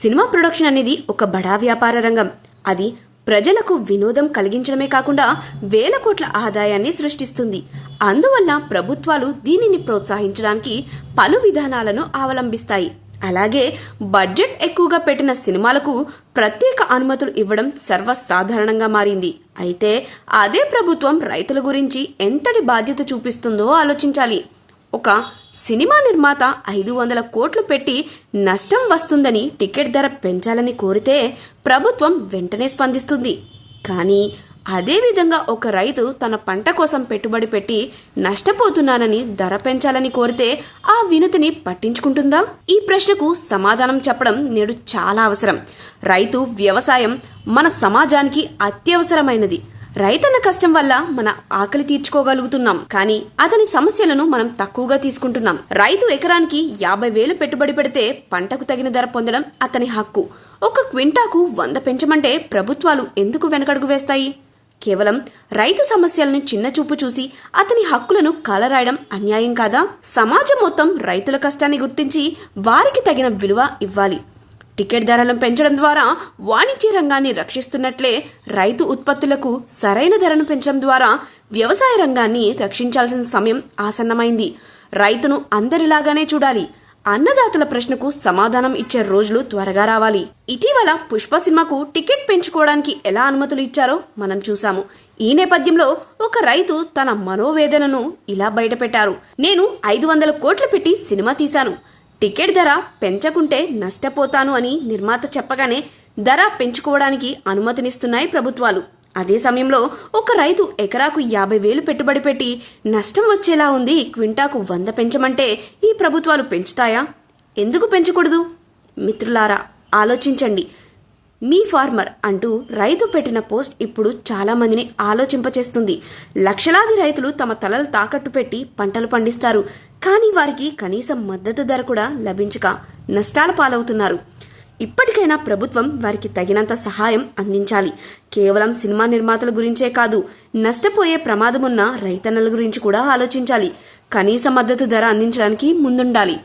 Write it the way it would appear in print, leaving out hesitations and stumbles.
Cinema production అనేది ఒక బడా వ్యాపార రంగం. అది ప్రజలకు వినోదం కలిగించడమే కాకుండా వేల కోట్ల ఆదాయాన్ని సృష్టిస్తుంది. అందువల్ల ప్రభుత్వాలు దీనిని ప్రోత్సహించడానికి పలు విధానాలను అవలంబిస్తాయి. అలాగే బడ్జెట్ ఎక్కువగా పెట్టిన సినిమాలకు ప్రత్యేక అనుమతులు ఇవ్వడం సర్వసాధారణంగా మారింది. అయితే అదే ప్రభుత్వం రైతుల గురించి ఎంతటి బాధ్యత చూపిస్తుందో ఆలోచించాలి. ఒక సినిమా నిర్మాత 500 కోట్లు పెట్టి నష్టం వస్తుందని టికెట్ ధర పెంచాలని కోరితే ప్రభుత్వం వెంటనే స్పందిస్తుంది. కానీ అదేవిధంగా ఒక రైతు తన పంట కోసం పెట్టుబడి పెట్టి నష్టపోతున్నానని ధర పెంచాలని కోరితే ఆ వినతిని పట్టించుకుంటుందా? ఈ ప్రశ్నకు సమాధానం చెప్పడం నేడు చాలా అవసరం. రైతు వ్యవసాయం మన సమాజానికి అత్యవసరమైనది. రైతన్న కష్టం వల్ల మన ఆకలి తీర్చుకోగలుగుతున్నాం, కానీ అతని సమస్యలను మనం తక్కువగా తీసుకుంటున్నాం. రైతు ఎకరానికి 50,000 పెట్టుబడి పెడితే పంటకు తగిన ధర పొందడం అతని హక్కు. ఒక క్వింటాకు 100 పెంచమంటే ప్రభుత్వాలు ఎందుకు వెనకడుగు వేస్తాయి? కేవలం రైతు సమస్యలను చిన్న చూపు చూసి అతని హక్కులను కాలరాయడం అన్యాయం కాదా? సమాజం మొత్తం రైతుల కష్టాన్ని గుర్తించి వారికి తగిన విలువ ఇవ్వాలి. టికెట్ ధరలను పెంచడం ద్వారా వాణిజ్య రంగాన్ని రక్షిస్తున్నట్లే రైతు ఉత్పత్తులకు సరైన ధరను పెంచడం ద్వారా వ్యవసాయ రంగాన్ని రక్షించాల్సిన సమయం ఆసన్నమైంది. రైతును అందరిలాగానే చూడాలి. అన్నదాతల ప్రశ్నకు సమాధానం ఇచ్చే రోజులు త్వరగా రావాలి. ఇటీవల పుష్ప సినిమాకు టికెట్ పెంచుకోవడానికి ఎలా అనుమతులు ఇచ్చారో మనం చూసాము. ఈ నేపథ్యంలో ఒక రైతు తన మనోవేదనను ఇలా బయటపెట్టారు. నేను 500 కోట్లు పెట్టి సినిమా తీశాను. టికెట్ ధర పెంచకుంటే నష్టపోతాను అని నిర్మాత చెప్పగానే ధర పెంచుకోవడానికి అనుమతినిస్తున్నాయి ప్రభుత్వాలు. అదే సమయంలో ఒక రైతు ఎకరాకు 50,000 పెట్టుబడి పెట్టి నష్టం వచ్చేలా ఉంది, క్వింటాకు 100 పెంచమంటే ఈ ప్రభుత్వాలు పెంచుతాయా? ఎందుకు పెంచకూడదు? మిత్రులారా, ఆలోచించండి. మీ ఫార్మర్ అంటూ రైతు పెట్టిన పోస్ట్ ఇప్పుడు చాలా మందిని ఆలోచింపచేస్తుంది. లక్షలాది రైతులు తమ తలలు తాకట్టు పెట్టి పంటలు పండిస్తారు. కానీ వారికి కనీసం మద్దతు ధర కూడా లభించక నష్టాల పాలవుతున్నారు. ఇప్పటికైనా ప్రభుత్వం వారికి తగినంత సహాయం అందించాలి. కేవలం సినిమా నిర్మాతల గురించే కాదు, నష్టపోయే ప్రమాదమున్న రైతన్నల గురించి కూడా ఆలోచించాలి. కనీస మద్దతు ధర అందించడానికి ముందుండాలి.